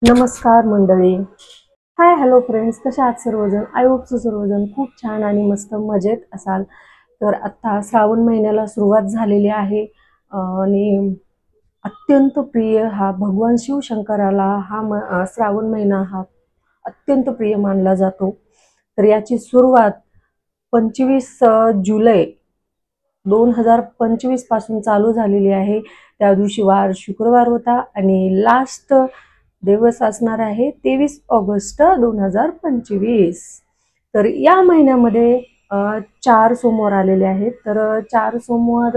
नमस्कार मंडळी. Hi hello friends, कशा आहात सर्वजण? आय होप सर्वजण खूप छान आणि मस्त मजेत असाल. तर आता श्रावण महिन्याला सुरुवात झालेली आहे आणि अत्यंत प्रिय हा भगवान शिवशंकराला श्रावण महिना हा अत्यंत प्रिय मानला जातो. तर याची सुरुवात 25 जुलै 2025 पासून चालू झालेली आहे. त्या दिवशी वार शुक्रवार होता आणि लास्ट दिवस असणार आहे 23 ऑगस्ट 2025. तर या महिन्यामध्ये 4 सोमवार आलेले आहेत. तर 4 सोमवार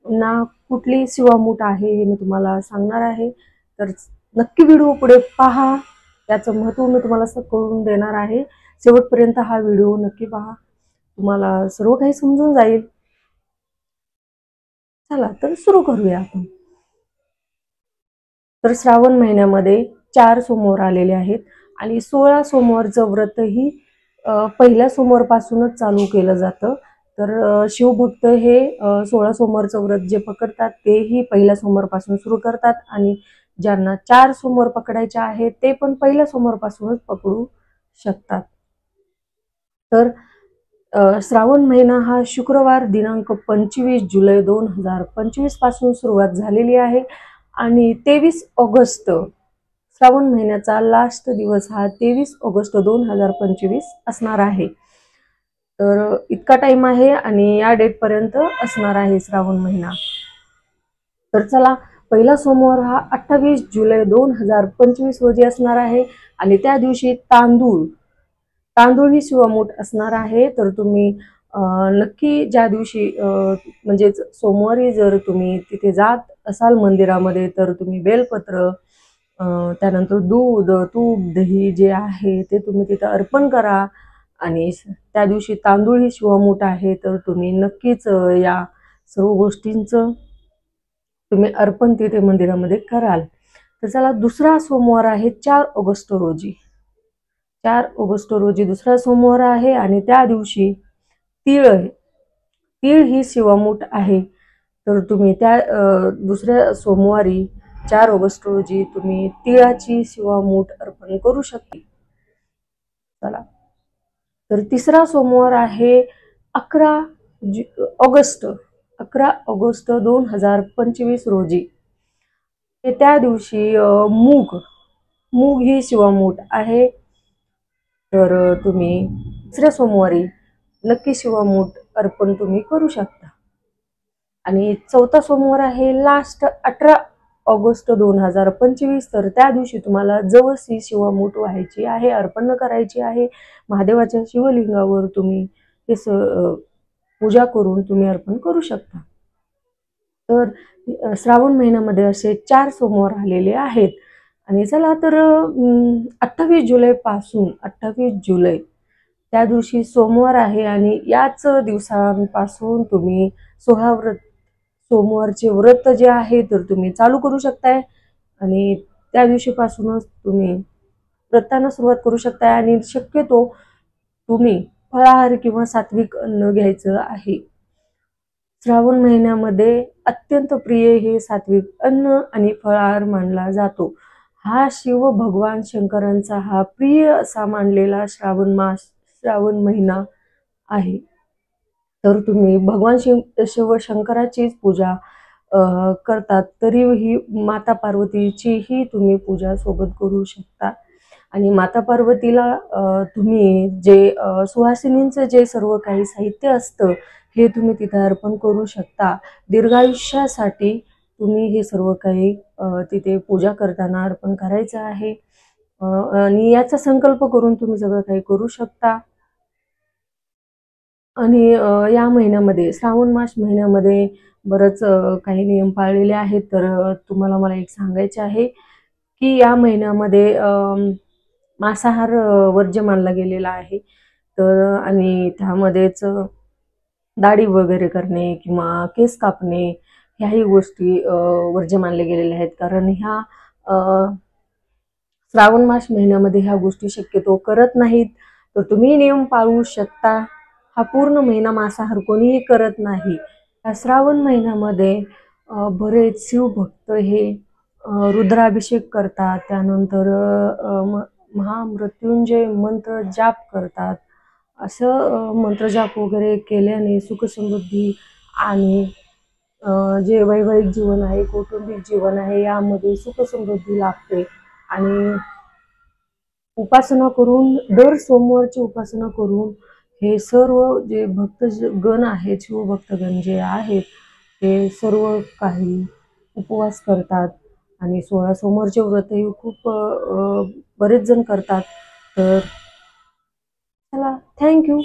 ना कुठली शिवामूठ आहे हे मी तुम्हाला सांगणार आहे. तर नक्की व्हिडिओ पुढे पहा, त्याचं महत्त्व मी तुम्हाला कळून देणार आहे. शेवटपर्यंत हा व्हिडिओ नक्की पहा, तुम्हाला सर्व काही समजून जाईल. चला तर सुरू करूया आपण. तर श्रावण महिन्यामध्ये 4 सोमवार आलेले आहेत आणि 16 सोमवारचं व्रतही पहिल्या सोमवारपासूनच चालू केलं जातं. तर शिवभक्त हे 16 सोमवारचं व्रत जे पकडतात तेही पहिल्या सोमवारपासून सुरू करतात आणि ज्यांना 4 सोमवार पकडायचे आहेत ते पण पहिल्या सोमवारपासूनच पकडू शकतात. तर श्रावण महिना हा शुक्रवार दिनांक 25 जुलै 2025 पासून सुरुवात झालेली आहे आणि 23 ऑगस्ट श्रावण महिन्याचा लास्ट दिवस हा 23 ऑगस्ट 2025 असणार आहे. तर इतका टाइम आहे आणि या डेट पर्यंत असणार आहे श्रावण महिना. तर चला, पहिला सोमवार हा 28 जुलै 2025 रोजी असणार आहे आणि त्या दिवशी तांदूळ ही शिवामूठ असणार आहे. तर तुम्ही नक्की ज्या दिवशी म्हणजे सोमवारी जर तुम्ही तिथे जात असाल मंदिरामध्ये तर तुम्ही बेलपत्र, त्यानंतर दूध, तूप, दही जे आहे ते तुम्ही तिथे अर्पण करा. आणि त्या दिवशी तांदूळ ही शिवामूठ आहे तर तुम्ही नक्कीच या सर्व गोष्टींचं तुम्ही अर्पण तिथे मंदिरामध्ये कराल. तर चला, दुसरा सोमवार आहे 4 ऑगस्ट रोजी. 4 ऑगस्ट रोजी दुसरा सोमवार आहे आणि त्या दिवशी तीळ ही शिवामूठ आहे. तर तुम्ही त्या दुसऱ्या सोमवारी 4 ऑगस्ट रोजी तुम्ही तिळाची शिवामूठ अर्पण करू शकता. चला, तर तिसरा सोमवार आहे 11 ऑगस्ट 2025 रोजी. त्या दिवशी मूग ही शिवामूठ आहे. तर तुम्ही तिसऱ्या सोमवारी नक्की शिवामूठ अर्पण तुम्ही करू शकता. आणि चौथा सोमवार आहे लास्ट 18 ऑगस्ट 2025. तर त्या दिवशी तुम्हाला जवस ही शिवामूठ व्हायची आहे, अर्पण करायची आहे. महादेवाच्या शिवलिंगावर तुम्ही हे पूजा करून तुम्ही अर्पण करू शकता. तर श्रावण महिन्यामध्ये असे 4 सोमवार आलेले आहेत. आणि चला तर 28 जुलै त्या दिवशी सोमवार आहे आणि याच दिवसांपासून तुम्ही 16 सोमवारचे व्रत जे आहे तर तुम्ही चालू करू शकताय आणि त्या दिवशीपासूनच तुम्ही व्रतांना सुरुवात करू शकताय. आणि शक्यतो तुम्ही फळाहार किंवा सात्विक अन्न घ्यायचं आहे. श्रावण महिन्यामध्ये अत्यंत प्रिय हे सात्विक अन्न आणि फळाहार मानला जातो. हा शिव भगवान शंकरांचा हा प्रिय असा मानलेला श्रावण महिना आहे. तर तुम्ही भगवान शिव शंकराचीच पूजा करतात तरीही माता पार्वतीचीही तुम्ही पूजा सोबत करू शकता. आणि माता पार्वतीला तुम्ही जे सुहासिनींचं जे सर्व काही साहित्य असतं हे तुम्ही तिथे अर्पण करू शकता. दीर्घायुष्यासाठी तुम्ही हे सर्व काही तिथे पूजा करताना अर्पण करायचं आहे आणि याचा संकल्प करून तुम्ही सगळं काही करू शकता. आणि या महिन्यामध्ये श्रावण मास महिन्यामध्ये बरंच काही नियम पाळलेले आहेत. तर तुम्हाला मला एक सांगायचे आहे की या महिन्यामध्ये मांसाहार वर्ज्य मानला गेलेला आहे. तर आणि त्यामध्येच दाढी वगैरे करणे किंवा केस कापणे ह्याही गोष्टी वर्ज्य मानले गेलेल्या आहेत. कारण ह्या श्रावण मास महिन्यामध्ये ह्या गोष्टी शक्यतो करत नाहीत. तर तुम्ही नियम पाळू शकता. हा पूर्ण महिना मांसाहार कोणीही करत नाही. श्रावण महिन्यामध्ये बरेच शिवभक्त हे रुद्राभिषेक करतात, त्यानंतर महामृत्युंजय मंत्र जाप करतात. असं मंत्रजाप वगैरे केल्याने सुखसमृद्धी आणि जे वैवाहिक जीवन आहे, कौटुंबिक जीवन आहे, यामध्ये सुखसमृद्धी लाभते. आणि उपासना करून, दर सोमवारची उपासना करून हे सर्व जे भक्तगण आहेत, शिवभक्तगण जे आहेत, ते सर्व काही उपवास करतात. आणि 16 सोमवारचे व्रतही खूप बरेच जण करतात. तर चला, थँक्यू.